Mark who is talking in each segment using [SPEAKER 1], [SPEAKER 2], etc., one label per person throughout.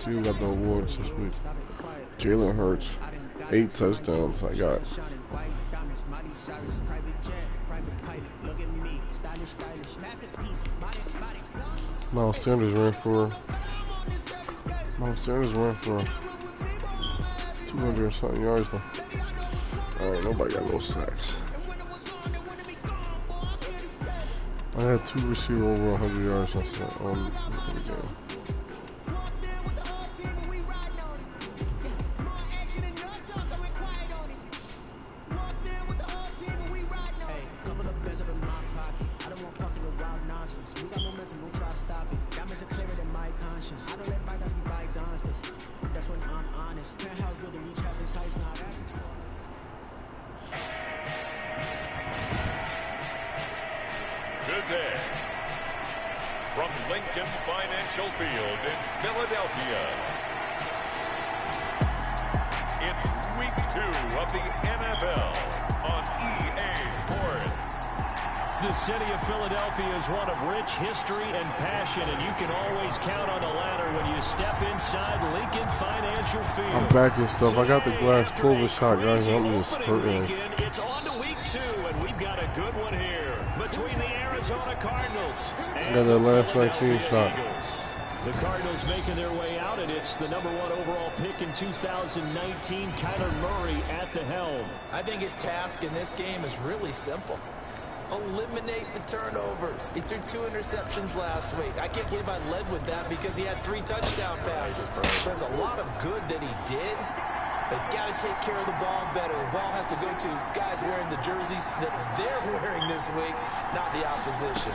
[SPEAKER 1] few got the awards this week. Jalen Hurts, 8 touchdowns. I got. Miles Sanders ran for 200 and something yards though. Alright, nobody got no sacks. I had 2 receivers over 100 yards on the game.
[SPEAKER 2] Today, from Lincoln Financial Field in Philadelphia, it's week 2 of the NFL on EA Sports.
[SPEAKER 3] The city of Philadelphia is one of rich history and passion, and you can always count on the ladder when you step inside Lincoln Financial Field.
[SPEAKER 1] I'm back and stuff. I got the glass COVID shot, guys. I'm just hurting.
[SPEAKER 3] It's on to week 2, and we've got a good one here between the Arizona Cardinals and
[SPEAKER 1] got that last vaccine shot.
[SPEAKER 3] Eagles. The Cardinals making their way out, and it's the number 1 overall pick in 2019, Kyler Murray at the helm.
[SPEAKER 4] I think his task in this game is really simple. Eliminate the turnovers. He threw 2 interceptions last week. I can't believe I led with that because he had 3 touchdown passes. There's a lot of good that he did, but he's got to take care of the ball better. The ball has to go to guys wearing the jerseys that they're wearing this week, not the opposition.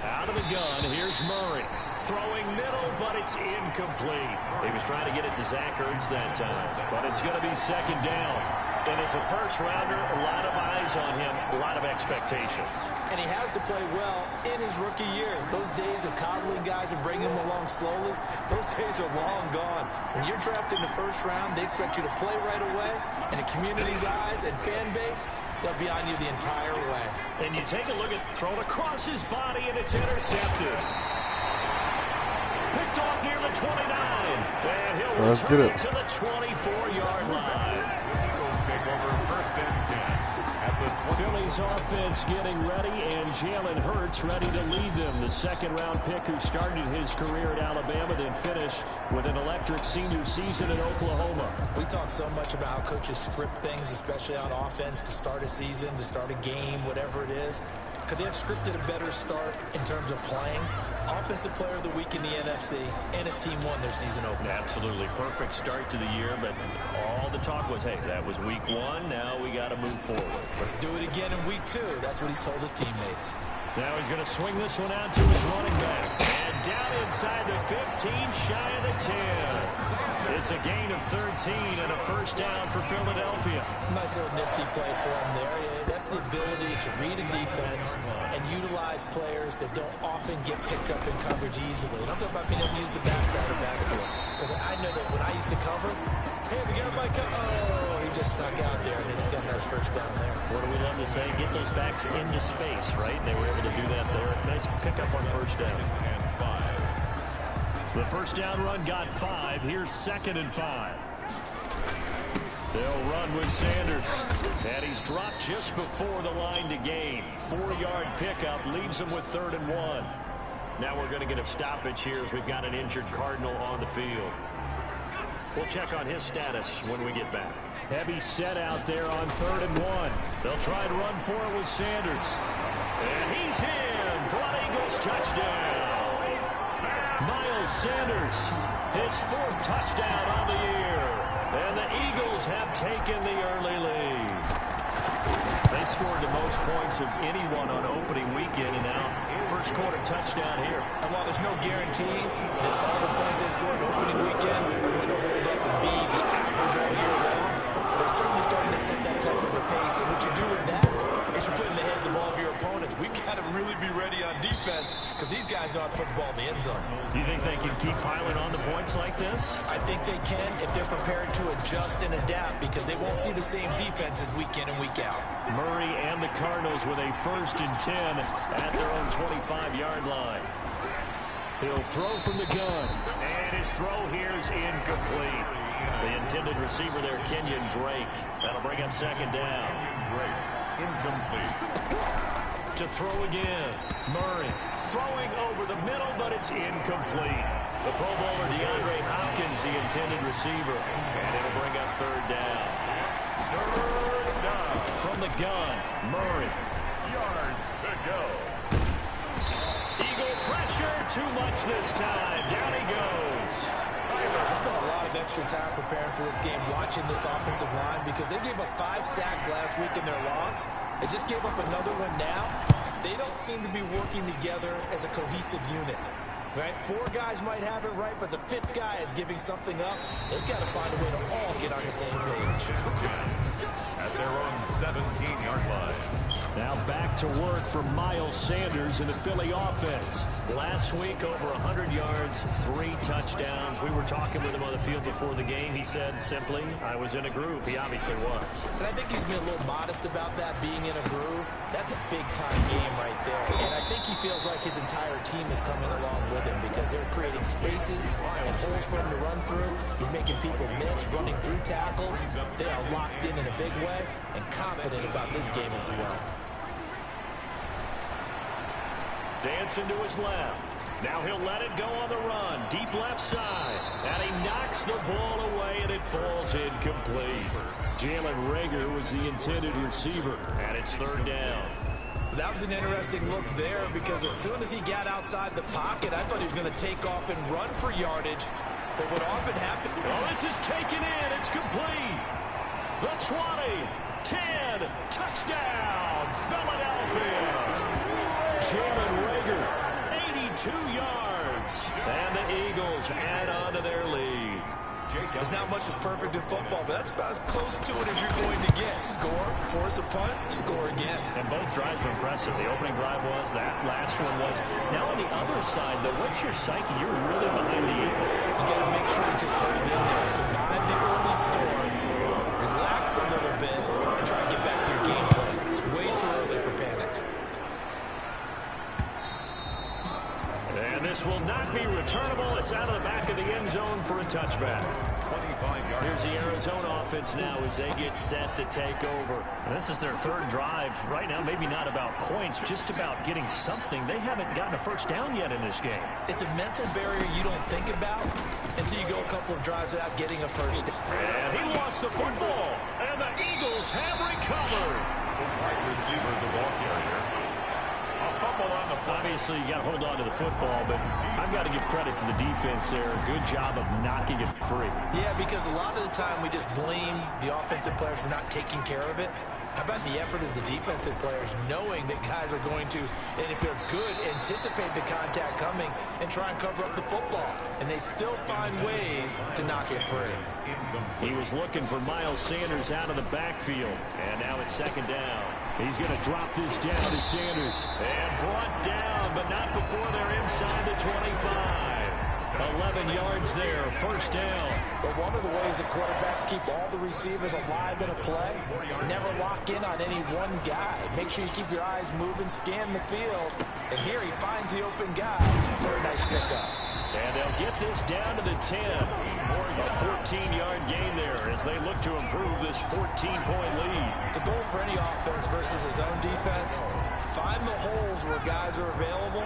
[SPEAKER 3] Out of the gun, here's Murray. Throwing middle, but it's incomplete. He was trying to get it to Zach Ertz that time, but it's going to be second down. And as a first-rounder, a lot of eyes on him, a lot of expectations.
[SPEAKER 4] And he has to play well in his rookie year. Those days of coddling guys and bringing them along slowly, those days are long gone. When you're drafted in the first round, they expect you to play right away. And the community's eyes and fan base, they'll be on you the entire way.
[SPEAKER 3] And you take a look at thrown across his body, and it's intercepted. Picked off near the 29. And he'll return it to the 24-yard line. Philly's offense getting ready, and Jalen Hurts ready to lead them. The second-round pick who started his career at Alabama, then finished with an electric senior season in Oklahoma.
[SPEAKER 4] We talk so much about how coaches script things, especially on offense, to start a season, to start a game, whatever it is. Could they have scripted a better start in terms of playing? Offensive player of the week in the NFC, and his team won their season opener.
[SPEAKER 3] Absolutely. Perfect start to the year, but all the talk was, hey, that was week 1. Now we got to move forward.
[SPEAKER 4] Let's do it again in week 2. That's what he's told his teammates.
[SPEAKER 3] Now he's going to swing this one out to his running back. And down inside the 15, shy of the 10. It's a gain of 13 and a first down for Philadelphia.
[SPEAKER 4] Nice little nifty play for him there. That's the ability to read a defense and utilize players that don't often get picked up in coverage easily. And I'm talking about being able to use the backside of the backfield. Because I know that when I used to cover, hey, we got my cover. Oh, he just snuck out there, and he just got a nice first down there.
[SPEAKER 3] What do we love to say? Get those backs into space, right? And they were able to do that there. Nice pickup on first down. The first down run got 5. Here's 2nd and 5. They'll run with Sanders. And he's dropped just before the line to gain. 4-yard pickup leaves him with 3rd and 1. Now we're going to get a stoppage here as we've got an injured Cardinal on the field. We'll check on his status when we get back. Heavy set out there on 3rd and 1. They'll try and run for it with Sanders. And he's in for an Eagles touchdown. Miles Sanders, his 4th touchdown on the year. And the Eagles have taken the early lead. They scored the most points of anyone on opening weekend, and now first quarter touchdown here.
[SPEAKER 4] And while there's no guarantee that all the points they scored opening weekend are going to hold up and be the average all year long, they're certainly starting to set that type of a pace. And what you do with that is you put in the heads of all of your opponents. We've got to really be ready on defense because these guys know how to put the ball in the end zone.
[SPEAKER 3] Do you think they can keep piling on the points like this?
[SPEAKER 4] I think they can if they're prepared to adjust and adapt because they won't see the same defenses week in and week out.
[SPEAKER 3] Murray and the Cardinals with a 1st and 10 at their own 25-yard line. He'll throw from the gun. And his throw here is incomplete. The intended receiver there, Kenyon Drake. That'll bring up second down.
[SPEAKER 2] Drake, incomplete.
[SPEAKER 3] To throw again. Murray throwing over the middle, but it's incomplete. The Pro Bowler DeAndre Hopkins, the intended receiver. And it'll bring up third down.
[SPEAKER 2] Third down.
[SPEAKER 3] From the gun, Murray.
[SPEAKER 2] Yards to go.
[SPEAKER 3] Eagle pressure, too much this time. Down he goes.
[SPEAKER 4] I spent a lot of extra time preparing for this game, watching this offensive line, because they gave up 5 sacks last week in their loss. They just gave up another one now. They don't seem to be working together as a cohesive unit. Right? 4 guys might have it right, but the 5th guy is giving something up. They've got to find a way to all get on the same page.
[SPEAKER 2] At their own 17-yard line.
[SPEAKER 3] Now back to work for Miles Sanders in the Philly offense. Last week, over 100 yards, 3 touchdowns. We were talking with him on the field before the game. He said simply, I was in a groove. He obviously was.
[SPEAKER 4] And I think he's been a little modest about that, being in a groove. That's a big-time game right there. And I think he feels like his entire team is coming along with him because they're creating spaces and holes for him to run through. He's making people miss, running through tackles. They are locked in a big way and confident about this game as well.
[SPEAKER 3] Dancing to his left. Now he'll let it go on the run. Deep left side. And he knocks the ball away, and it falls incomplete. Jalen Reagor was the intended receiver, and it's third down.
[SPEAKER 4] That was an interesting look there because as soon as he got outside the pocket, I thought he was going to take off and run for yardage. But what often happens...
[SPEAKER 3] Oh, this is taken in. It's complete. The 20, 10, touchdown, Philadelphia. Jalen Reagor, 82 yards. And the Eagles add on to their lead.
[SPEAKER 4] There's not much that's perfect in football, but that's about as close to it as you're going to get. Score, force a punt, score again.
[SPEAKER 3] And both drives were impressive. The opening drive was, that last one was. Now on the other side, though, what's your psyche? You're really behind the 8 ball.
[SPEAKER 4] You got to make sure you just hold in there. Survive the early storm. Relax a little bit and try to get back to your game plan. It's way too early for panic.
[SPEAKER 3] And this will not be returnable. It's out of the back of the end zone for a touchback.
[SPEAKER 2] 25 yards.
[SPEAKER 3] Here's the Arizona offense now as they get set to take over. And this is their third drive. Right now, maybe not about points, just about getting something. They haven't gotten a first down yet in this game.
[SPEAKER 4] It's a mental barrier you don't think about until you go a couple of drives without getting a first down.
[SPEAKER 3] And he lost the football. And the Eagles have recovered.
[SPEAKER 2] The wide receiver, the ball carrier. A fumble on the play.
[SPEAKER 3] Obviously, you got to hold on to the football, but I've got to give credit to the defense there. Good job of knocking it free.
[SPEAKER 4] Yeah, because a lot of the time we just blame the offensive players for not taking care of it. How about the effort of the defensive players knowing that guys are going to, and if they're good, anticipate the contact coming and try and cover up the football. And they still find ways to knock it free.
[SPEAKER 3] He was looking for Miles Sanders out of the backfield. And now it's second down. He's going to drop this down to Sanders. And brought down, but not before they're inside the 25. 11 yards there, first down.
[SPEAKER 4] But one of the ways that quarterbacks keep all the receivers alive in a play, never lock in on any one guy. Make sure you keep your eyes moving, scan the field. And here he finds the open guy for a nice pickup.
[SPEAKER 3] And they'll get this down to the 10. A 14-yard gain there as they look to improve this 14-point lead.
[SPEAKER 4] The goal for any offense versus his own defense, find the holes where guys are available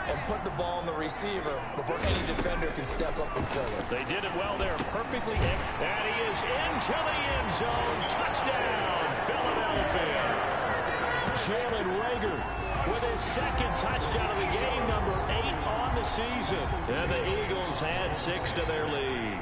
[SPEAKER 4] and put the ball on the receiver before any defender can step up and fill it.
[SPEAKER 3] They did it well there, perfectly. And he is into the end zone. Touchdown, Philadelphia. Jalen Reagor with his second touchdown of the game, number 8 on the season. And the Eagles add 6 to their lead.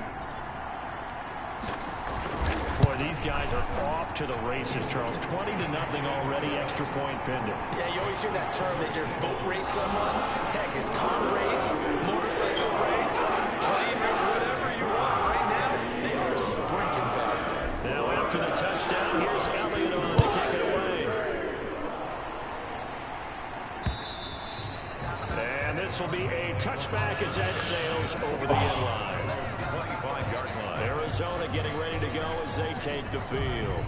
[SPEAKER 3] Boy, these guys are off to the races, Charles. 20-0 already, extra point pending.
[SPEAKER 4] Yeah, you always hear that term, they just boat race someone. Heck, it's car race, motorcycle race, plane race, whatever you want. Right now, they are sprinting past it.
[SPEAKER 3] Now after the touchdown, here's Elliott on to kick it away. And this will be a touchback as that sails over the end line.
[SPEAKER 2] 25-yard line.
[SPEAKER 3] Arizona getting ready to go as they take the field.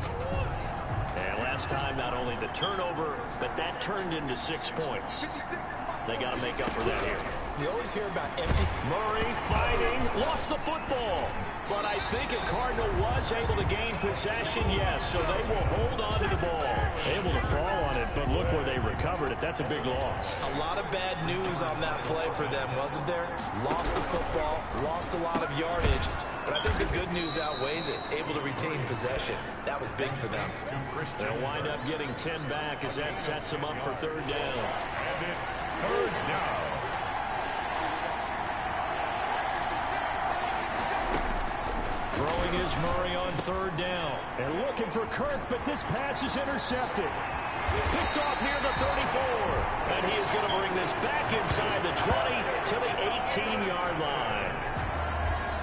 [SPEAKER 3] And last time, not only the turnover, but that turned into 6 points. They got to make up for that here.
[SPEAKER 4] You always hear about empty.
[SPEAKER 3] Murray fighting, lost the football. But I think a Cardinal was able to gain possession, yes, so they will hold on to the ball. Able to fall on it, but look where they recovered it. That's a big loss.
[SPEAKER 4] A lot of bad news on that play for them, wasn't there? Lost the football, lost a lot of yardage, but I think the good news outweighs it. Able to retain possession. That was big for them.
[SPEAKER 3] They'll wind up getting 10 back as that sets them up for third down.
[SPEAKER 2] And it's third down.
[SPEAKER 3] Throwing is Murray on third down.
[SPEAKER 5] And looking for Kirk, but this pass is intercepted.
[SPEAKER 3] Picked off near the 34. And he is going to bring this back inside the 20 to the 18-yard line.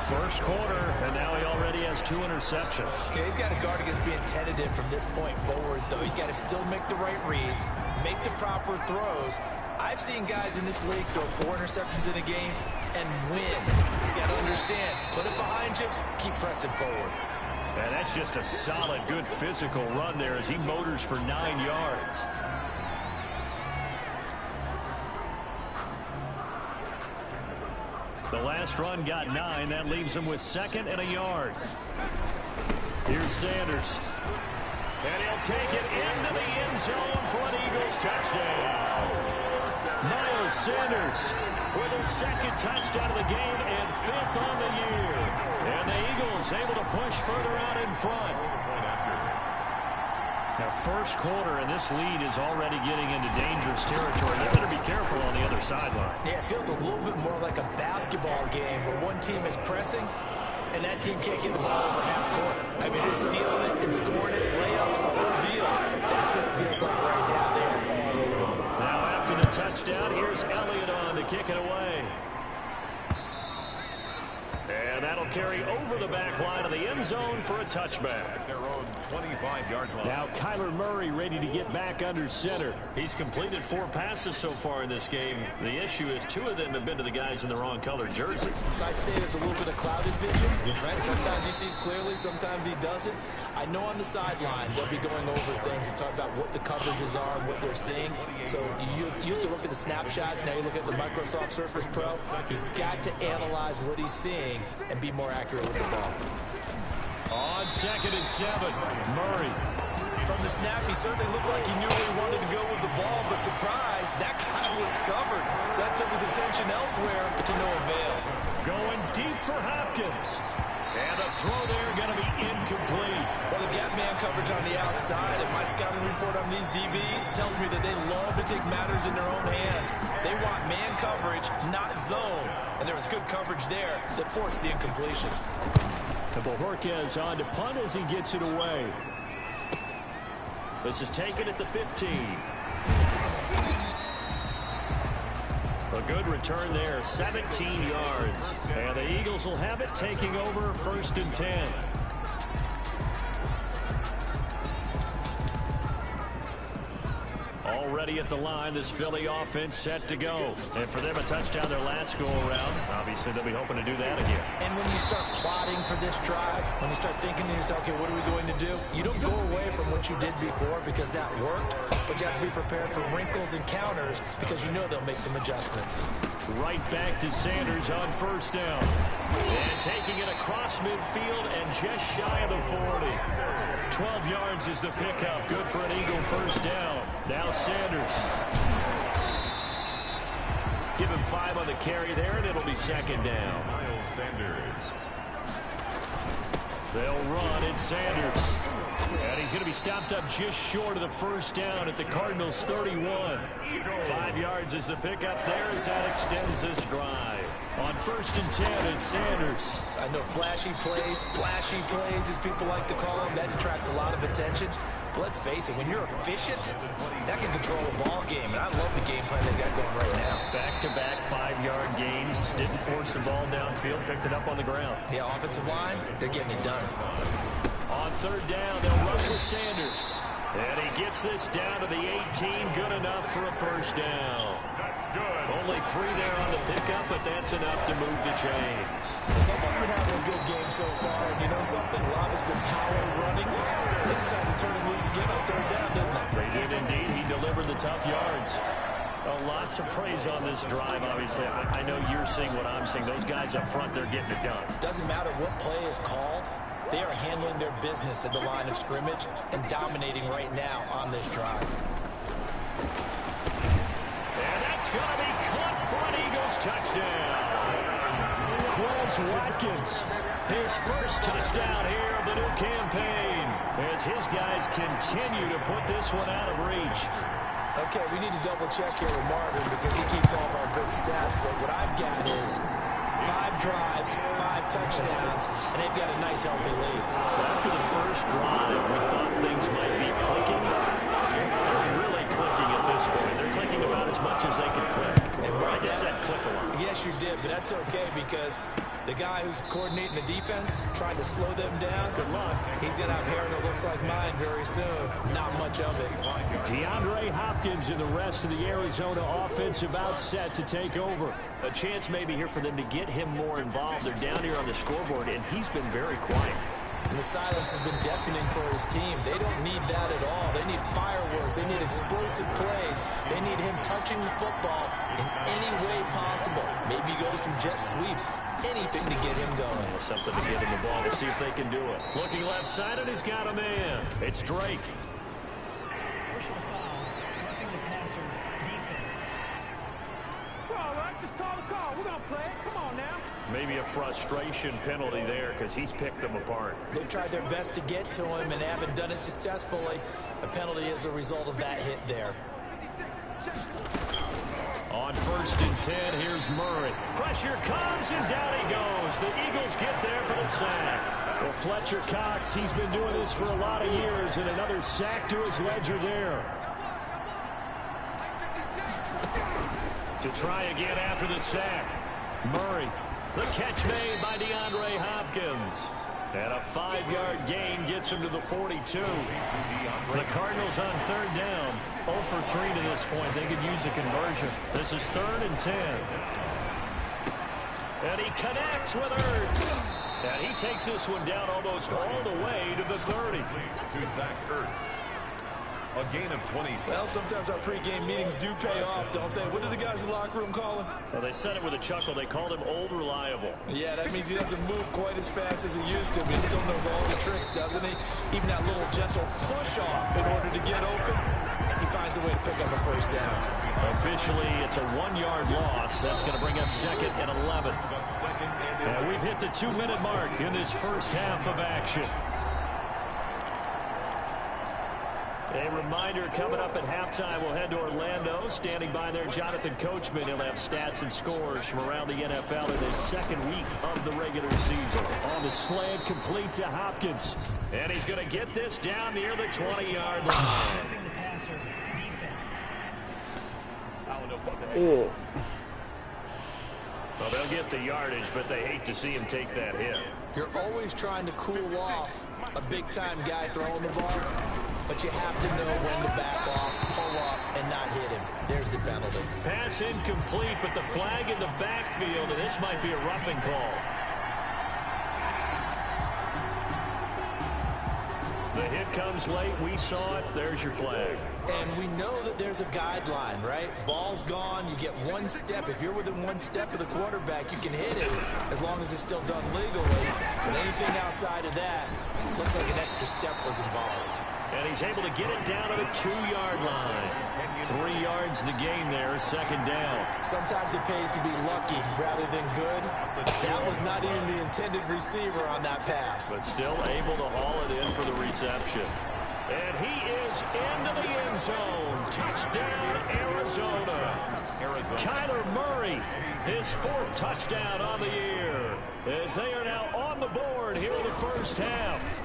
[SPEAKER 3] First quarter, and now he already has 2 interceptions.
[SPEAKER 4] Okay, he's got to guard against being tentative from this point forward, though. He's got to still make the right reads, make the proper throws. I've seen guys in this league throw 4 interceptions in a game and win. He's got to understand, put it behind you, keep pressing forward.
[SPEAKER 3] And that's just a solid, good physical run there as he motors for 9 yards. The last run got 9. That leaves him with 2nd and a yard. Here's Sanders. And he'll take it into the end zone for an Eagles touchdown. Miles Sanders with his 2nd touchdown of the game and 5th on the year. And the Eagles able to push further out in front. Now, first quarter, and this lead is already getting into dangerous territory. They better be careful on the other sideline.
[SPEAKER 4] Yeah, it feels a little bit more like a basketball game where one team is pressing and that team can't get the ball over half court. I mean, they're stealing it and scoring it, layups, the whole deal. That's what it feels like right now. They're all over.
[SPEAKER 3] Now, after the touchdown, here's Elliott on to kick it away. And that'll carry over the back line of the end zone for a touchback.
[SPEAKER 2] Their own 25-yard line.
[SPEAKER 3] Now Kyler Murray ready to get back under center. He's completed 4 passes so far in this game. The issue is 2 of them have been to the guys in the wrong colored jersey.
[SPEAKER 4] So I'd say there's a little bit of clouded vision, right? Sometimes he sees clearly, sometimes he doesn't. I know on the sideline they'll be going over things and talk about what the coverages are and what they're seeing. So you used to look at the snapshots, now you look at the Microsoft Surface Pro. He's got to analyze what he's seeing and be more accurate with the ball.
[SPEAKER 3] On 2nd and 7, Murray.
[SPEAKER 4] From the snap, he certainly looked like he knew where he wanted to go with the ball, but surprise, that guy was covered. So that took his attention elsewhere to no avail.
[SPEAKER 3] Going deep for Hopkins. And the throw there going to be incomplete.
[SPEAKER 4] Well, they've got man coverage on the outside, and my scouting report on these DBs tells me that they love to take matters in their own hands. They want man coverage, not zone. And there was good coverage there that forced the incompletion.
[SPEAKER 3] Bojorquez on to punt as he gets it away. This is taken at the 15. A good return there, 17 yards. And the Eagles will have it, taking over 1st and 10. Already at the line, this Philly offense set to go. And for them, a touchdown their last go-around. Obviously, they'll be hoping to do that again.
[SPEAKER 4] And when you start plotting for this drive, when you start thinking to yourself, okay, what are we going to do? You don't go away from what you did before because that worked, but you have to be prepared for wrinkles and counters because you know they'll make some adjustments.
[SPEAKER 3] Right back to Sanders on 1st down. And taking it across midfield and just shy of the 40. 12 yards is the pickup. Good for an Eagle 1st down. Now Sanders. Give him 5 on the carry there, and it'll be 2nd down.
[SPEAKER 2] Miles Sanders.
[SPEAKER 3] They'll run, it's Sanders. And he's going to be stopped up just short of the 1st down at the Cardinals' 31. 5 yards is the pickup there as that extends this drive. On 1st and 10, it's Sanders.
[SPEAKER 4] I know flashy plays, as people like to call them, that attracts a lot of attention. But let's face it, when you're efficient, that can control a ball game. And I love the game plan they got going right now.
[SPEAKER 3] Back-to-back 5-yard gains. Didn't force the ball downfield, picked it up on the ground.
[SPEAKER 4] The offensive line, they're getting it done.
[SPEAKER 3] On 3rd down, they'll run with Sanders. And he gets this down to the 18. Good enough for a 1st down.
[SPEAKER 2] That's good.
[SPEAKER 3] Only 3 there on the pickup, but that's enough to move the chains.
[SPEAKER 4] Someone's been having a good game so far, and you know something? Love has been power running. They decided to turn him loose again on 3rd down, didn't they?
[SPEAKER 3] They did indeed. He delivered the tough yards. A lot to praise on this drive, obviously. I know you're seeing what I'm seeing. Those guys up front, they're getting it done.
[SPEAKER 4] Doesn't matter what play is called. They are handling their business at the line of scrimmage and dominating right now on this drive.
[SPEAKER 3] And that's going to be caught for an Eagles touchdown.
[SPEAKER 5] Quez Watkins,
[SPEAKER 3] His first touchdown here of the new campaign as his guys continue to put this one out of reach.
[SPEAKER 4] Okay, we need to double check here with Marvin because he keeps all of our good stats, but what I've got is 5 drives, 5 touchdowns, and they've got a nice healthy lead.
[SPEAKER 3] After the first drive, we thought things might be clicking. They're really clicking at this point. They're clicking about as much as they can click. I just said click a lot.
[SPEAKER 4] Yes, you did, but that's okay because the guy who's coordinating the defense, trying to slow them down,
[SPEAKER 3] Good luck.
[SPEAKER 4] he's going to have hair that looks like mine very soon. Not much of it.
[SPEAKER 5] DeAndre Hopkins and the rest of the Arizona offense about set to take over.
[SPEAKER 3] A chance maybe here for them to get him more involved. They're down here on the scoreboard, and he's been very quiet.
[SPEAKER 4] And the silence has been deafening for his team. They don't need that at all. They need fireworks. They need explosive plays. They need him touching the football in any way possible. Maybe go to some jet sweeps. Anything to get him going.
[SPEAKER 3] Something to get him the ball. We'll see if they can do it. Looking left side, and he's got a man. It's Drake.
[SPEAKER 6] Personal foul, roughing the passer, defense.
[SPEAKER 7] All right, just call the call. We're going to play it. Come on now.
[SPEAKER 3] Maybe a frustration penalty there because he's picked them apart.
[SPEAKER 4] They've tried their best to get to him and haven't done it successfully. A penalty is a result of that hit there.
[SPEAKER 3] On 1st and 10, here's Murray. Pressure comes, and down he goes. The Eagles get there for the sack.
[SPEAKER 5] Well, Fletcher Cox, he's been doing this for a lot of years, and another sack to his ledger there.
[SPEAKER 3] To try again after the sack. Murray. The catch made by DeAndre Hopkins. And a 5-yard gain gets him to the 42. The Cardinals on 3rd down. 0 for 3 to this point. They could use a conversion. This is 3rd and 10. And he connects with Ertz. And he takes this one down almost all the way to the 30.
[SPEAKER 2] To Zach Ertz. A gain of 26.
[SPEAKER 4] Well, sometimes our pregame meetings do pay off, don't they? What do the guys in the locker room call him?
[SPEAKER 3] Well, they said it with a chuckle. They called him Old Reliable.
[SPEAKER 4] Yeah, that means he doesn't move quite as fast as he used to, but he still knows all the tricks, doesn't he? Even that little gentle push-off in order to get open, he finds a way to pick up a first down.
[SPEAKER 3] Officially, it's a 1-yard loss. That's going to bring up 2nd and 11. And we've hit the 2-minute mark in this first half of action. A reminder coming up at halftime, we'll head to Orlando. Standing by there, Jonathan Coachman. He'll have stats and scores from around the NFL in the 2nd week of the regular season.
[SPEAKER 5] On the slant, complete to Hopkins.
[SPEAKER 3] And he's going to get this down near the 20-yard line.
[SPEAKER 6] Roughing the passer, defense.
[SPEAKER 3] Well, they'll get the yardage, but they hate to see him take that hit.
[SPEAKER 4] You're always trying to cool off a big-time guy throwing the ball, but you have to know when to back off, pull up, and not hit him. There's the penalty.
[SPEAKER 3] Pass incomplete, but the flag in the backfield, and this might be a roughing call. The hit comes late. We saw it. There's your flag.
[SPEAKER 4] And we know that there's a guideline, right? Ball's gone. You get 1 step. If you're within 1 step of the quarterback, you can hit it as long as it's still done legally. But anything outside of that, looks like an extra step was involved.
[SPEAKER 3] And he's able to get it down to the 2-yard line. 3 yards the gain there, 2nd down.
[SPEAKER 4] Sometimes it pays to be lucky rather than good. That was not even the intended receiver on that pass.
[SPEAKER 3] But still able to haul it in for the reception. And he is into the end zone. Touchdown, Arizona. Kyler Murray, his 4th touchdown on the year. As they are now on the board here in the first half.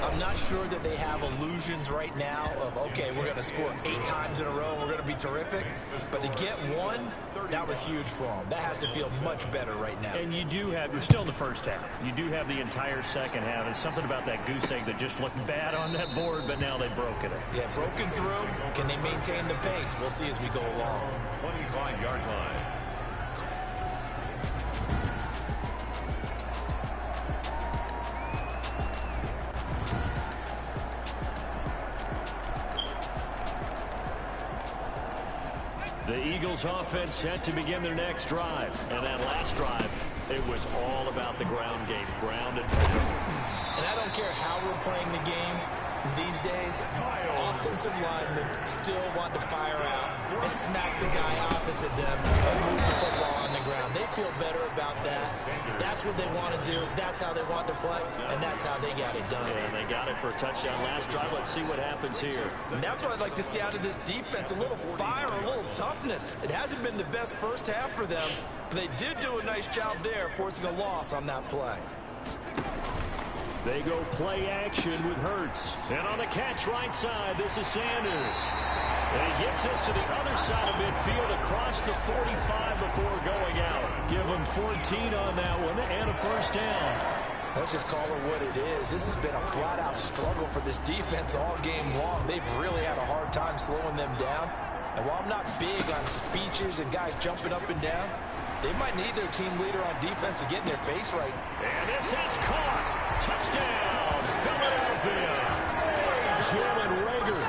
[SPEAKER 4] I'm not sure that they have illusions right now of, okay, we're going to score 8 times in a row and we're going to be terrific. But to get 1, that was huge for them. That has to feel much better right now.
[SPEAKER 3] And you're still in the first half. You do have the entire second half. There's something about that goose egg that just looked bad on that board, but now they've broken it.
[SPEAKER 4] Yeah, broken through. Can they maintain the pace? We'll see as we go along.
[SPEAKER 2] 25-yard line.
[SPEAKER 3] The Eagles offense set to begin their next drive. And that last drive, it was all about the ground game. Ground and pound.
[SPEAKER 4] And I don't care how we're playing the game these days, offensive linemen still want to fire out and smack the guy opposite them and move the football on the ground. They feel better about that. That's what they want to do. That's how they want to play, and that's how they got it done.
[SPEAKER 3] Yeah, and they got it for a touchdown last drive. Let's see what happens here.
[SPEAKER 4] And that's what I'd like to see out of this defense, a little fire, a little toughness. It hasn't been the best first half for them, but they did do a nice job there, forcing a loss on that play.
[SPEAKER 3] They go play action with Hurts. And on the catch right side, this is Sanders. And he gets this to the other side of midfield across the 45 before going out. Give him 14 on that one and a first down.
[SPEAKER 4] Let's just call it what it is. This has been a flat-out struggle for this defense all game long. They've really had a hard time slowing them down. And while I'm not big on speeches and guys jumping up and down, they might need their team leader on defense to get in their face right.
[SPEAKER 3] And this is caught. Touchdown, Philadelphia. Jalen Reagor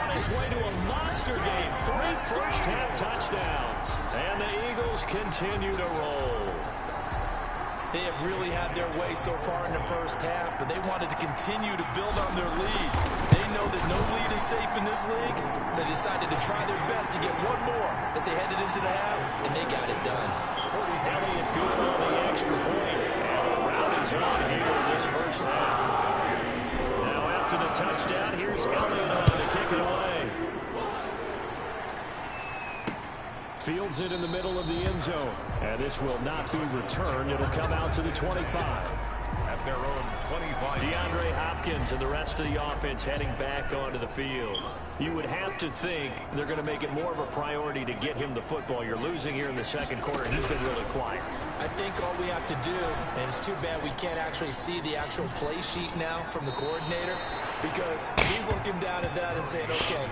[SPEAKER 3] on his way to a monster game. 3 first-half touchdowns. And the Eagles continue to roll.
[SPEAKER 4] They have really had their way so far in the first half, but they wanted to continue to build on their lead. They know that no lead is safe in this league, so they decided to try their best to get one more as they headed into the half, and they got it done.
[SPEAKER 3] Elliott good on the extra point. And the route is on here in this first half. Now after the touchdown, here's Elliott on to kick it away. Fields it in the middle of the end zone. And this will not be returned. It'll come out to the 25.
[SPEAKER 2] At their own 25.
[SPEAKER 3] DeAndre Hopkins and the rest of the offense heading back onto the field. You would have to think they're going to make it more of a priority to get him the football. You're losing here in the second quarter. He's been really quiet.
[SPEAKER 4] I think all we have to do, and it's too bad we can't actually see the actual play sheet now from the coordinator, because he's looking down at that and saying, okay,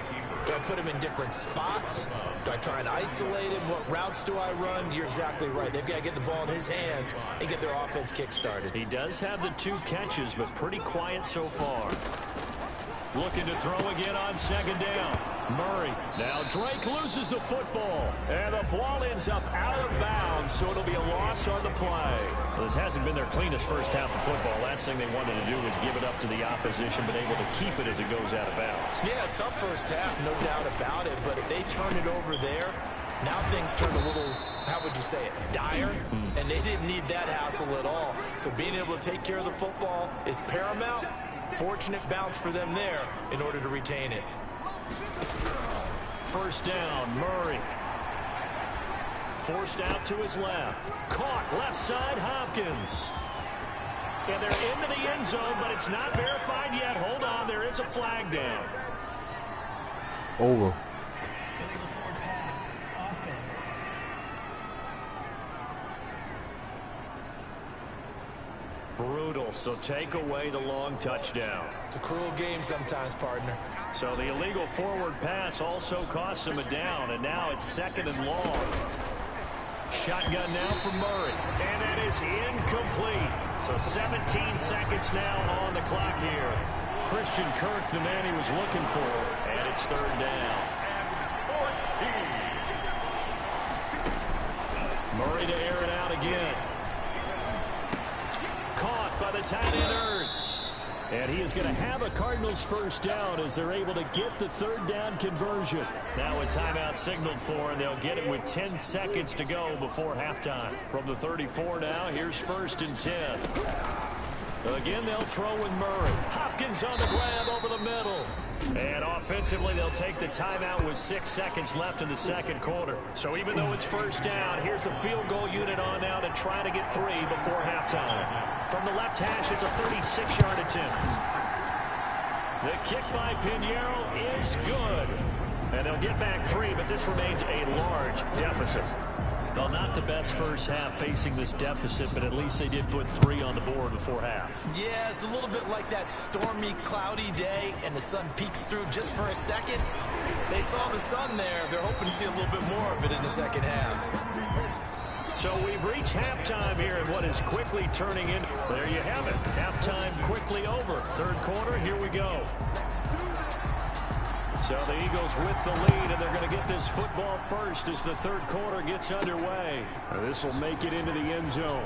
[SPEAKER 4] do I put him in different spots? Do I try and isolate him? What routes do I run? You're exactly right. They've got to get the ball in his hands and get their offense kick-started.
[SPEAKER 3] He does have the 2 catches, but pretty quiet so far. Looking to throw again on second down. Murray. Now Drake loses the football. And the ball ends up out of bounds, so it'll be a loss on the play. Well, this hasn't been their cleanest first half of football. Last thing they wanted to do was give it up to the opposition, but able to keep it as it goes out of bounds.
[SPEAKER 4] Yeah, tough first half, no doubt about it. But if they turn it over there, now things turn a little, how would you say it, dire? And they didn't need that hassle at all. So being able to take care of the football is paramount. Fortunate bounce for them there in order to retain it.
[SPEAKER 3] First down, Murray. Forced out to his left. Caught left side, Hopkins. And they're into the end zone, but it's not verified yet. Hold on, there is a flag down.
[SPEAKER 1] Over.
[SPEAKER 6] Illegal forward pass. Offense.
[SPEAKER 3] Brutal, so take away the long touchdown.
[SPEAKER 4] It's a cruel game sometimes, partner.
[SPEAKER 3] So the illegal forward pass also costs him a down, and now it's 2nd and long. Shotgun now for Murray, and that is incomplete. So 17 seconds now on the clock here. Christian Kirk, the man he was looking for, and it's 3rd down. Murray to air it out again. Caught by the tight end Ertz. And he is going to have a Cardinals first down as they're able to get the 3rd down conversion. Now a timeout signaled for, and they'll get it with 10 seconds to go before halftime. From the 34 now, here's 1st and 10. Again, they'll throw with Murray. Hopkins on the grab over the middle. And offensively, they'll take the timeout with 6 seconds left in the second quarter. So even though it's first down, here's the field goal unit on now to try to get 3 before halftime. From the left hash, it's a 36-yard attempt. The kick by Pinheiro is good. And they'll get back 3, but this remains a large deficit. Well, not the best first half facing this deficit, but at least they did put 3 on the board before half.
[SPEAKER 4] Yeah, it's a little bit like that stormy, cloudy day, and the sun peeks through just for a second. They saw the sun there. They're hoping to see a little bit more of it in the second half.
[SPEAKER 3] So we've reached halftime here in what is quickly turning in. There you have it. Halftime quickly over. 3rd quarter, here we go.
[SPEAKER 5] So the Eagles with the lead, and they're going to get this football first as the third quarter gets underway. This will make it into the end zone.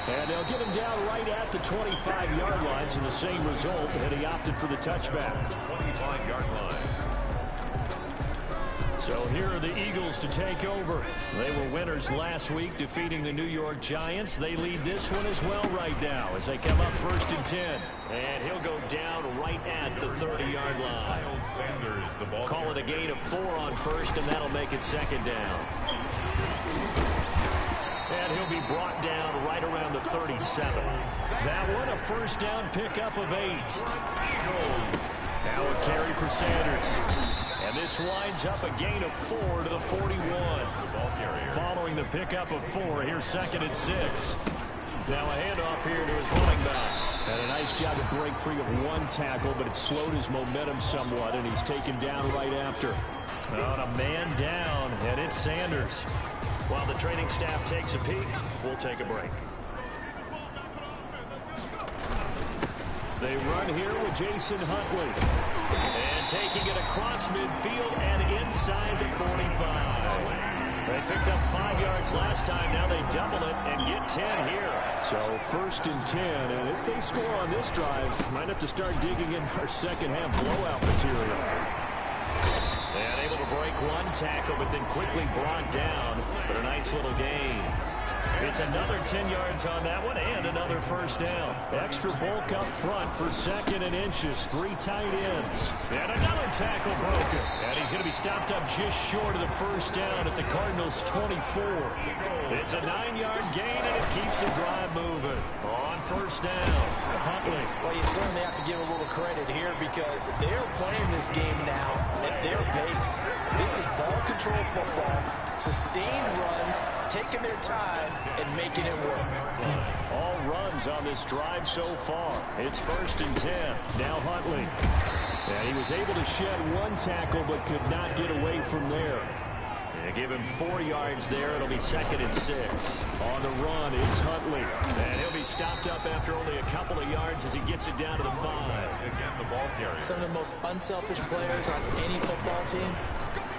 [SPEAKER 5] And they'll get him down right at the 25-yard line, so the same result, and he opted for the touchback.
[SPEAKER 2] 25-yard line.
[SPEAKER 5] So here are the Eagles to take over. They were winners last week, defeating the New York Giants. They lead this one as well right now as they come up 1st and 10. And he'll go down right at the 30-yard line. Call it a gain of 4 on first, and that'll make it 2nd down. And he'll be brought down right around the 37. That one, a first down pickup of 8. Now a carry for Sanders. And this winds up a gain of 4 to the 41. Following the pickup of 4, here's 2nd and 6. Now a handoff here to his running back. And a nice job to break free of 1 tackle, but it slowed his momentum somewhat, and he's taken down right after. On a man down, and it's Sanders. While the training staff takes a peek, we'll take a break. They run here with Jason Huntley. And taking it across midfield and inside the 45. They picked up 5 yards last time. Now they double it and get 10 here. So 1st and 10. And if they score on this drive, might have to start digging in our second half blowout material. And able to break 1 tackle, but then quickly brought down. But a nice little gain. It's another 10 yards on that one and another first down. Extra bulk up front for 2nd and inches. 3 tight ends. And another tackle broken. And he's going to be stopped up just short of the first down at the Cardinals' 24. It's a 9-yard gain, and it keeps the drive moving. On first down, Huntley.
[SPEAKER 4] Well, you certainly have to give a little credit here because they're playing this game now at their pace. This is ball control football, sustained runs, taking their time, and making it work.
[SPEAKER 5] All runs on this drive so far. It's 1st and 10. Now Huntley. And he was able to shed 1 tackle, but could not get away from there. They give him 4 yards there. It'll be 2nd and 6. On the run, it's Huntley. And he'll be stopped up after only a couple of yards as he gets it down to the 5.
[SPEAKER 4] Some of the most unselfish players on any football team.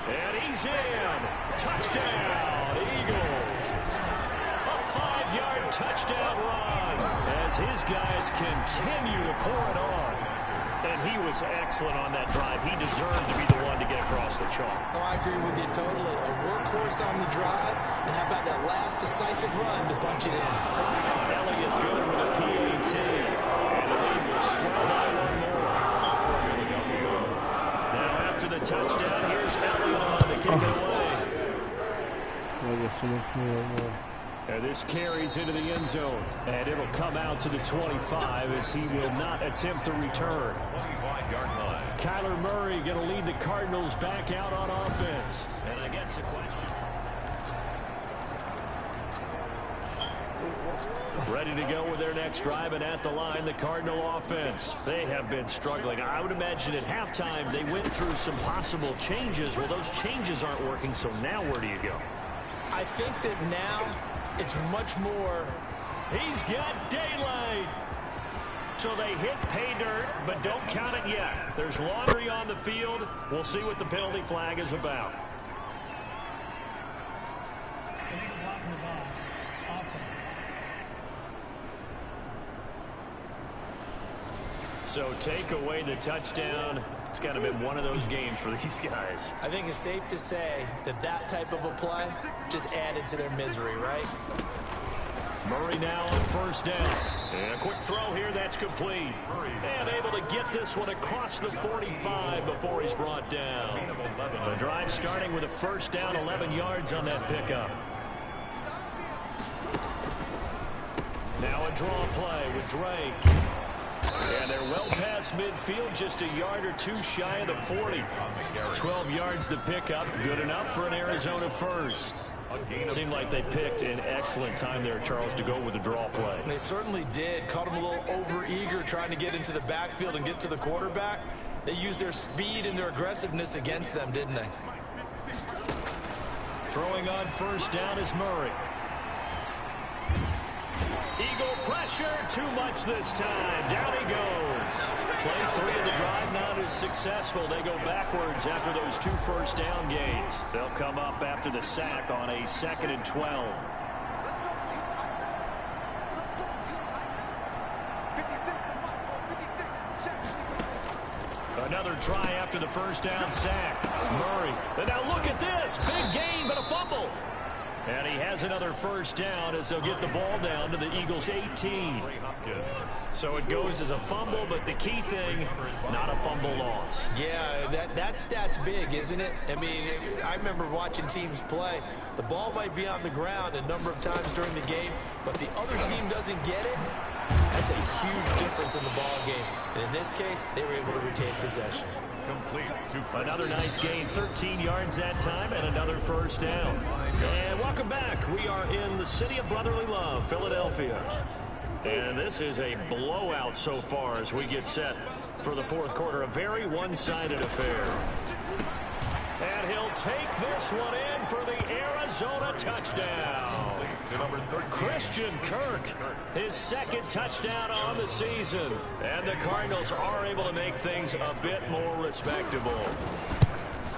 [SPEAKER 5] And he's in. Touchdown, Eagles. A 5-yard touchdown run as his guys continue to pour it on. And he was excellent on that drive. He deserved to be the one to get across the chalk.
[SPEAKER 4] Oh, I agree with you totally. A workhorse on the drive. And how about that last decisive run to punch it in?
[SPEAKER 5] Elliott good with a PAT. And the lead will swell by 1 more. Now after the touchdown, here's Elliott on to kick it away. And this carries into the end zone. And it'll come out to the 25 as he will not attempt to return.
[SPEAKER 2] 25-yard line.
[SPEAKER 5] Kyler Murray going to lead the Cardinals back out on offense. And I guess the question. Ready to go with their next drive, and at the line, the Cardinal offense. They have been struggling. I would imagine at halftime they went through some possible changes. Well, those changes aren't working, so now where do you go?
[SPEAKER 4] I think that now it's much more.
[SPEAKER 5] He's got daylight. So they hit pay dirt, but don't count it yet. There's laundry on the field. We'll see what the penalty flag is about.
[SPEAKER 6] Illegal blocking the ball. Offense.
[SPEAKER 5] So take away the touchdown. It's kind of been one of those games for these guys.
[SPEAKER 4] I think it's safe to say that that type of a play just added to their misery, right?
[SPEAKER 5] Murray now on first down. And a quick throw here, that's complete. And able to get this one across the 45 before he's brought down. The drive starting with a first down, 11 yards on that pickup. Now a draw play with Drake. And they're well past midfield, just a yard or two shy of the 40. 12 yards to pick up, good enough for an Arizona first. Seemed like they picked an excellent time there, Charles, to go with the draw play.
[SPEAKER 4] They certainly did. Caught them a little over-eager trying to get into the backfield and get to the quarterback. They used their speed and their aggressiveness against them, didn't they?
[SPEAKER 5] Throwing on first down is Murray. Eagle pressure.
[SPEAKER 3] pressure, too much this time. Down he goes. Play 3 of the drive not as successful. They go backwards after those 2 first-down gains. They'll come up after the sack on a 2nd and 12. Another try after the first down sack. Murray. And now look at this. Big gain, but a fumble. And he has another first down as they'll get the ball down to the Eagles' 18. So it goes as a fumble, but the key thing, not a fumble loss.
[SPEAKER 4] Yeah, that stat's big, isn't it? I mean, I remember watching teams play. The ball might be on the ground a number of times during the game, but the other team doesn't get it. That's a huge difference in the ball game. And in this case, they were able to retain possession.
[SPEAKER 3] Another nice gain, 13 yards that time, and another first down. And welcome back. We are in the city of brotherly love, Philadelphia. And this is a blowout so far as we get set for the fourth quarter. A very one-sided affair. And he'll take this one in for the Arizona touchdown. Christian Kirk, his 2nd touchdown on the season. And the Cardinals are able to make things a bit more respectable.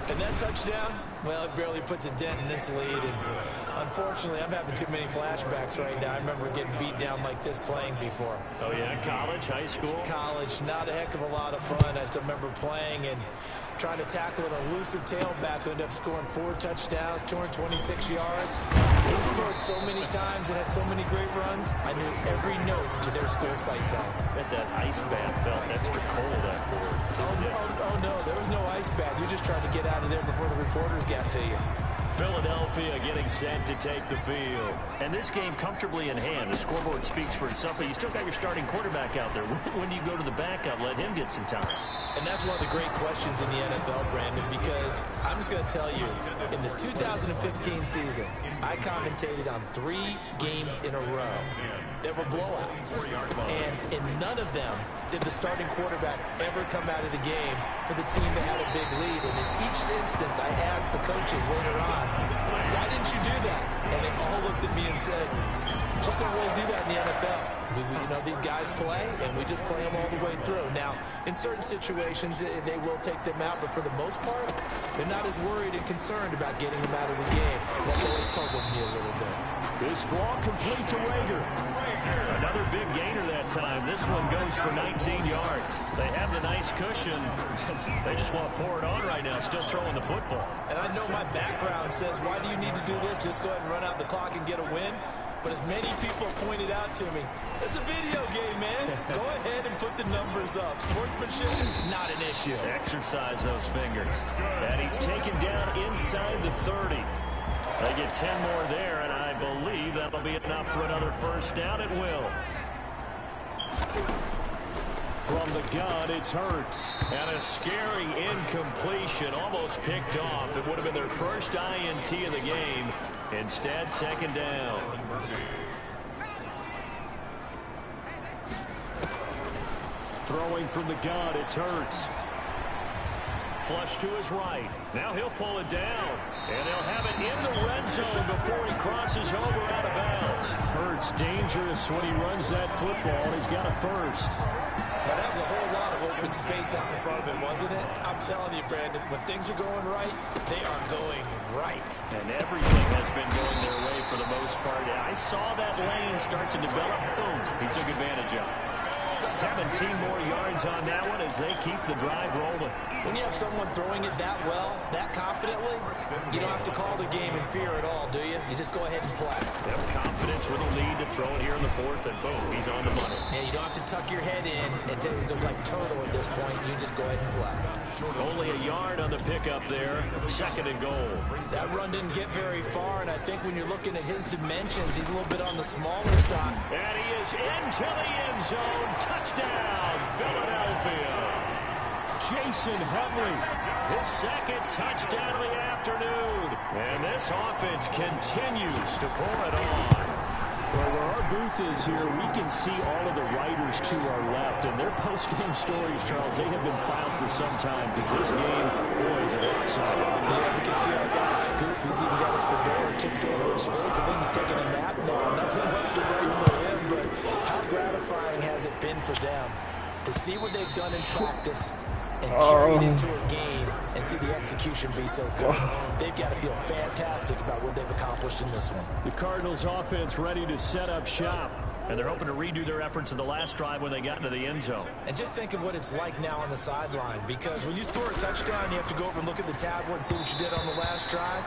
[SPEAKER 4] And that touchdown, well, it barely puts a dent in this lead. And unfortunately, I'm having too many flashbacks right now. I remember getting beat down like this playing before.
[SPEAKER 3] Oh, yeah, college, high school?
[SPEAKER 4] College, not a heck of a lot of fun. I still remember playing and trying to tackle an elusive tailback who ended up scoring 4 touchdowns, 226 yards. He scored so many times and had so many great runs, I knew every note to their school's fight song.
[SPEAKER 3] I bet that ice bath felt extra cold afterwards, didn't it?
[SPEAKER 4] Oh, no, there was no ice bath. You just tried to get out of there before the reporters got to you.
[SPEAKER 3] Philadelphia getting set to take the field. And this game comfortably in hand. The scoreboard speaks for itself, but you still got your starting quarterback out there. When do you go to the backup, let him get some time?
[SPEAKER 4] And that's one of the great questions in the NFL, Brandon, because I'm just going to tell you, in the 2015 season, I commentated on 3 games in a row that were blowouts. And in none of them did the starting quarterback ever come out of the game for the team that had a big lead. And in each instance, I asked the coaches later on, why didn't you do that? And they all looked at me and said, just don't really do that in the NFL. You know, these guys play, and we just play them all the way through. Now, in certain situations, they will take them out, but for the most part, they're not as worried and concerned about getting them out of the game. That's always puzzled me a little bit.
[SPEAKER 3] This ball complete to Rager. Another big gainer that time. This one goes for 19 yards. They have the nice cushion. They just want to pour it on right now, still throwing the football.
[SPEAKER 4] And I know my background says, why do you need to do this? Just go ahead and run out the clock and get a win. But as many people pointed out to me, it's a video game, man. Go ahead and put the numbers up. Sportsmanship, not an issue.
[SPEAKER 3] Exercise those fingers. And he's taken down inside the 30. They get 10 more there, and I believe that'll be enough for another first down. It will. From the gun, it's Hurts. And a scary incompletion, almost picked off. It would have been their first INT of the game. Instead, 2nd down. Throwing from the gun, it's Hurts. Flush to his right. Now he'll pull it down. And they'll have it in the red zone before he crosses over out of bounds. Hurts dangerous when he runs that football. He's got a first.
[SPEAKER 4] Now, that was a whole lot of open space out in front of him, wasn't it? I'm telling you, Brandon, when things are going right, they are going right.
[SPEAKER 3] And everything has been going their way for the most part. I saw that lane start to develop. Boom. He took advantage of it. 17 more yards on that one as they keep the drive rolling.
[SPEAKER 4] When you have someone throwing it that well, that confidently, you don't have to call the game in fear at all, do you? You just go ahead and play.
[SPEAKER 3] They have confidence with a lead to throw it here in the 4th, and boom, he's on the money.
[SPEAKER 4] Yeah, you don't have to tuck your head in and take it like turtle at this point. You just go ahead and play.
[SPEAKER 3] Only a yard on the pickup there. 2nd and goal.
[SPEAKER 4] That run didn't get very far, and I think when you're looking at his dimensions, he's a little bit on the smaller side.
[SPEAKER 3] And he is into the end zone. Touchdown, Philadelphia. Jason Huntley, his 2nd touchdown of the afternoon. And this offense continues to pour it on. Well, where our booth is here, we can see all of the writers to our left. And their post-game stories, Charles, they have been filed for some time. Because this game, boy, is a lopsided.
[SPEAKER 4] Yeah, we can see our guy Scoop. He's even got his fedora tipped over his face. I think he's taking a nap now. Nothing left to write for him, but how has it been for them to see what they've done in practice and carry it into a game and see the execution be so good? They've got to feel fantastic about what they've accomplished in this one.
[SPEAKER 3] The Cardinals offense ready to set up shop. And they're hoping to redo their efforts in the last drive when they got into the end zone.
[SPEAKER 4] And just think of what it's like now on the sideline, because when you score a touchdown, you have to go over and look at the tablet and see what you did on the last drive.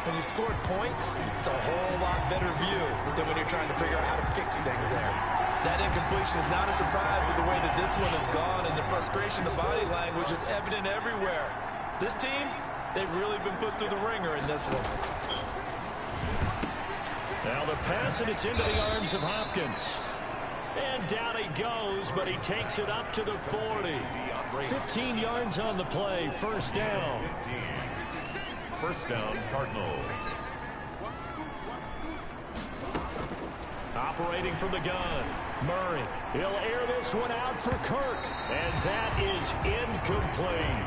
[SPEAKER 4] When you scored points, it's a whole lot better view than when you're trying to figure out how to fix things there. That incompletion is not a surprise with the way that this one has gone, and the frustration, the body language is evident everywhere. This team, they've really been put through the ringer in this one.
[SPEAKER 3] Now the pass, and it's into the arms of Hopkins. And down he goes, but he takes it up to the 40. 15 yards on the play, first down.
[SPEAKER 2] First down, Cardinals.
[SPEAKER 3] Operating from the gun, Murray. He'll air this one out for Kirk. And that is incomplete.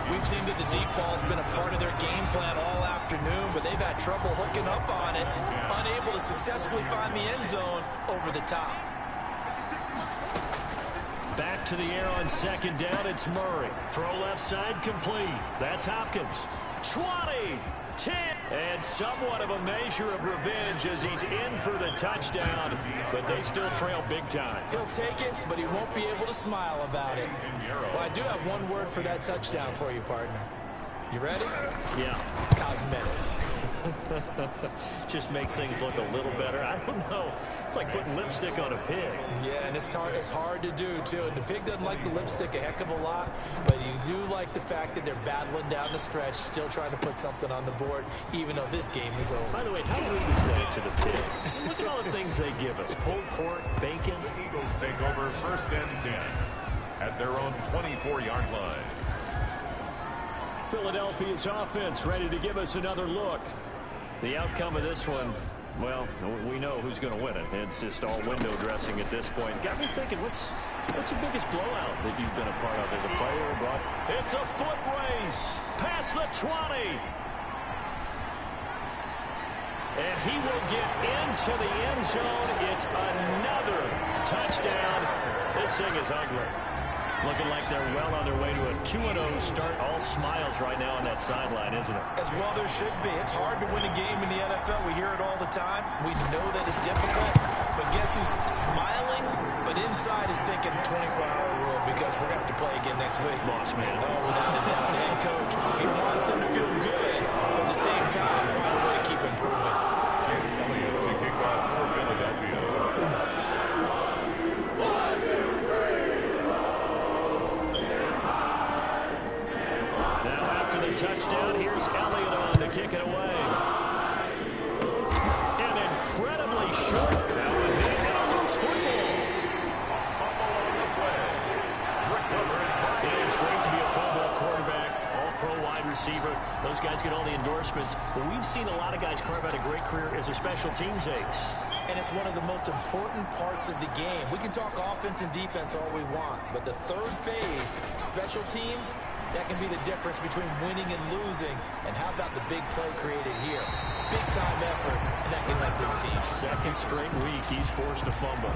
[SPEAKER 4] We've seen that the deep ball's been a part of their game plan all afternoon, but they've had trouble hooking up on it, unable to successfully find the end zone over the top.
[SPEAKER 3] Back to the air on second down, it's Murray. Throw left side complete. That's Hopkins. 20, 10, and somewhat of a measure of revenge as he's in for the touchdown, but they still trail big time.
[SPEAKER 4] He'll take it, but he won't be able to smile about it. Well, I do have one word for that touchdown for you, partner. You ready?
[SPEAKER 3] Yeah.
[SPEAKER 4] Cosmetics.
[SPEAKER 3] Just makes things look a little better. I don't know. It's like putting lipstick on a pig.
[SPEAKER 4] Yeah, and it's hard to do, too. And the pig doesn't like the lipstick a heck of a lot, but you do like the fact that they're battling down the stretch, still trying to put something on the board, even though this game is over.
[SPEAKER 3] By the way, how rude is that to the pig? Look at all the things they give us. Pulled pork, bacon.
[SPEAKER 2] The Eagles take over first and 10 at their own 24-yard line.
[SPEAKER 3] Philadelphia's offense ready to give us another look. The outcome of this one, well, we know who's going to win it. It's just all window dressing at this point. Got me thinking, what's the biggest blowout that you've been a part of as a player? But it's a foot race past the 20. And he will get into the end zone. It's another touchdown. This thing is ugly. Looking like they're well on their way to a 2-0 start. All smiles right now on that sideline, isn't it?
[SPEAKER 4] As well there should be. It's hard to win a game in the NFL. We hear it all the time. We know that it's difficult. But guess who's smiling? But inside is thinking 24-hour rule, because we're going to have to play again next week.
[SPEAKER 3] Boss man.
[SPEAKER 4] Oh, without a doubt. The head coach, he wants them to feel good, but at the same time, find a way to keep improving.
[SPEAKER 2] Jake Elliott to kick off for Philadelphia.
[SPEAKER 3] Touchdown. Here's Elliott on to kick it away. And incredibly short. That would hit and a loose football. It's great to be a Pro Bowl quarterback, all-pro wide receiver. Those guys get all the endorsements. But we've seen a lot of guys carve out a great career as a special teams ace.
[SPEAKER 4] And it's one of the most important parts of the game. We can talk offense and defense all we want, but the third phase, special teams, that can be the difference between winning and losing. And how about the big play created here? Big time effort, and that can help this team.
[SPEAKER 3] Second straight week, he's forced to fumble.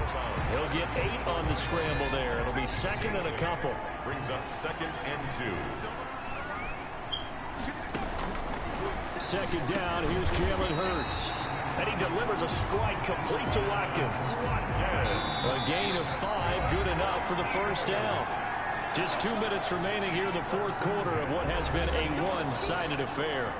[SPEAKER 3] He'll get 8 on the scramble there. It'll be second and a couple.
[SPEAKER 2] Brings up second and 2.
[SPEAKER 3] Second down, here's Jalen Hurts. And he delivers a strike complete to Watkins. A gain of 5, good enough for the first down. Just 2 minutes remaining here in the fourth quarter of what has been a one-sided affair.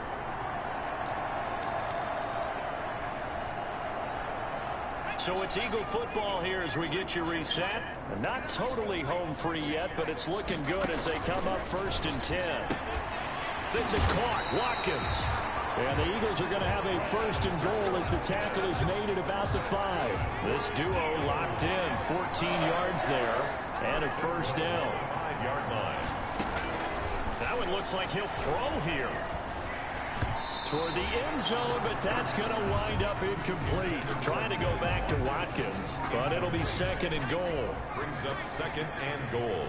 [SPEAKER 3] So it's Eagle football here as we get you reset. Not totally home free yet, but it's looking good as they come up first and 10. This is caught. Watkins. And the Eagles are going to have a first and goal as the tackle is made at about the 5. This duo locked in, 14 yards there, and a first down.
[SPEAKER 2] 5-yard line.
[SPEAKER 3] That one looks like he'll throw here. Toward the end zone, but that's going to wind up incomplete. Trying to go back to Watkins, but it'll be second and goal.
[SPEAKER 2] Brings up second and goal.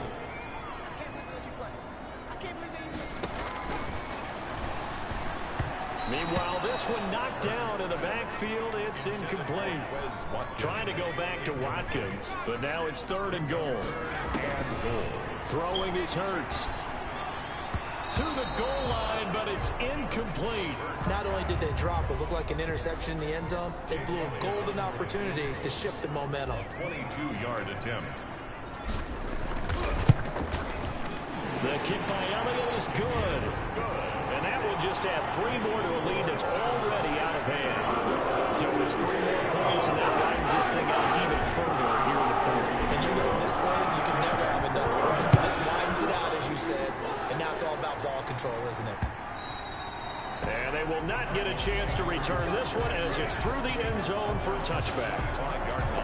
[SPEAKER 3] Meanwhile, this one knocked down in the backfield. It's incomplete. Trying to go back to Watkins, but now it's 3rd and goal. Throwing is Hurts. To the goal line, but it's incomplete.
[SPEAKER 4] Not only did they drop what looked like an interception in the end zone, they blew a golden opportunity to shift the momentum.
[SPEAKER 2] 22-yard attempt.
[SPEAKER 3] The kick by Elliott is good. And that will just add 3 more to a lead that's already out of hand. So it's 3 more points, and that widens this thing out even further here in the 4th.
[SPEAKER 4] And you know in this league, you can never have enough points. But this widens it out, as you said. And now it's all about ball control, isn't it?
[SPEAKER 3] And they will not get a chance to return this one as it's through the end zone for a touchback.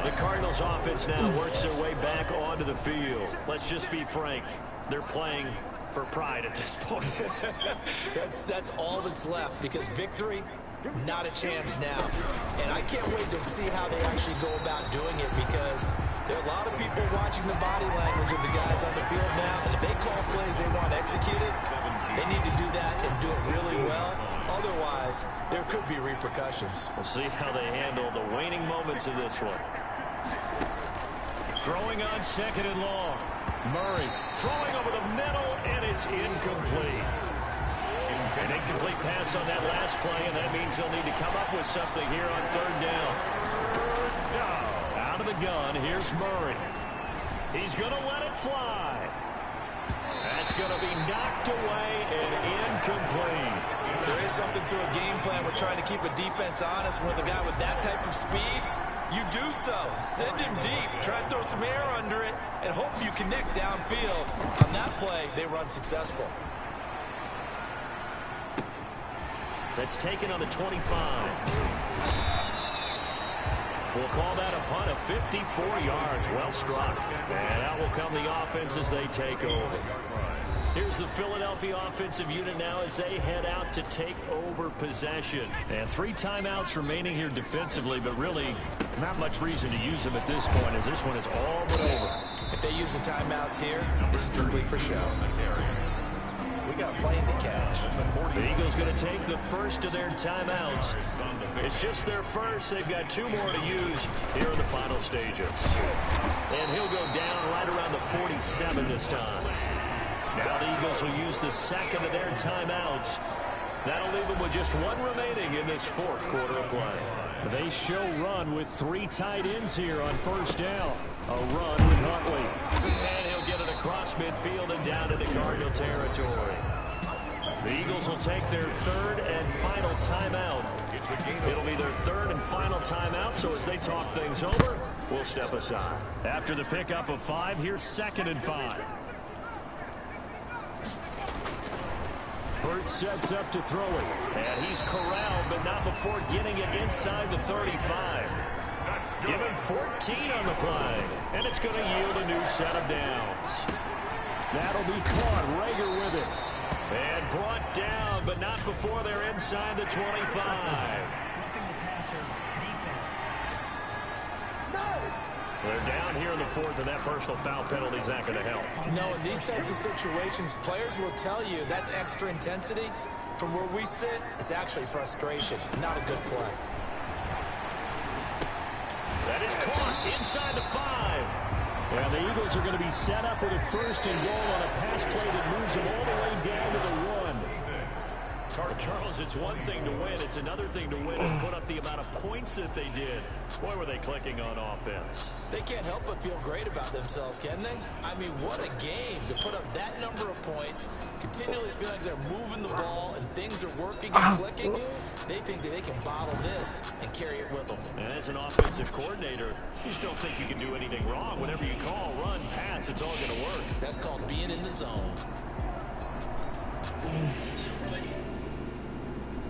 [SPEAKER 3] The Cardinals offense now works their way back onto the field. Let's just be frank. They're playing for pride at this point.
[SPEAKER 4] That's all that's left, because victory, not a chance now. And I can't wait to see how they actually go about doing it, because there are a lot of people watching the body language of the guys on the field now, and if they call plays they want executed, they need to do that and do it really well. Otherwise, there could be repercussions.
[SPEAKER 3] We'll see how they handle the waning moments of this one. Throwing on 2nd and long. Murray throwing over the middle, and it's incomplete. An incomplete pass on that last play, and that means they'll need to come up with something here on 3rd down. Out of the gun, here's Murray. He's going to let it fly. That's going to be knocked away and incomplete.
[SPEAKER 4] There is something to a game plan. We're trying to keep a defense honest. With a guy with that type of speed, you do so. Send him deep. Try and throw some air under it and hope you connect downfield. On that play, they run successful.
[SPEAKER 3] That's taken on the 25. We'll call that a punt of 54 yards. Well struck. And out will come the offense as they take over. Here's the Philadelphia offensive unit now as they head out to take over possession. And 3 timeouts remaining here defensively, but really not much reason to use them at this point, as this one is all but over.
[SPEAKER 4] If they use the timeouts here, it's strictly for show. We got a plane to catch.
[SPEAKER 3] The Eagles going to take the first of their timeouts. It's just their first. They've got 2 more to use here in the final stages. And he'll go down right around the 47 this time. Now the Eagles will use the 2nd of their timeouts. That'll leave them with just 1 remaining in this 4th quarter of play. They show run with 3 tight ends here on 1st down. A run with Huntley. And he'll get it across midfield and down into Cardinal territory. The Eagles will take their 3rd and final timeout. It'll be their 3rd and final timeout, so as they talk things over, we'll step aside. After the pickup of 5, here's 2nd and 5. Hurts sets up to throw it. And he's corralled, but not before getting it inside the 35. Give him 14 on the play. And it's going to yield a new set of downs. That'll be caught. Rager with it. And brought down, but not before they're inside the 25.
[SPEAKER 6] Roughing the passer defense.
[SPEAKER 3] They're down here in the 4th, and that personal foul penalty is not going to help.
[SPEAKER 4] No, in these types of situations, players will tell you that's extra intensity. From where we sit, it's actually frustration, not a good play.
[SPEAKER 3] That is caught inside the 5. Well, the Eagles are going to be set up with a 1st and goal on a pass play that moves them all the way down to the 1. Charles, it's one thing to win. It's another thing to win and put up the amount of points that they did. Boy, were they clicking on offense.
[SPEAKER 4] They can't help but feel great about themselves, can they? I mean, what a game to put up that number of points, continually feel like they're moving the ball and things are working and clicking. They think that they can bottle this and carry it with them.
[SPEAKER 3] And as an offensive coordinator, you just don't think you can do anything wrong. Whatever you call, run, pass, it's all going to work.
[SPEAKER 4] That's called being in the zone.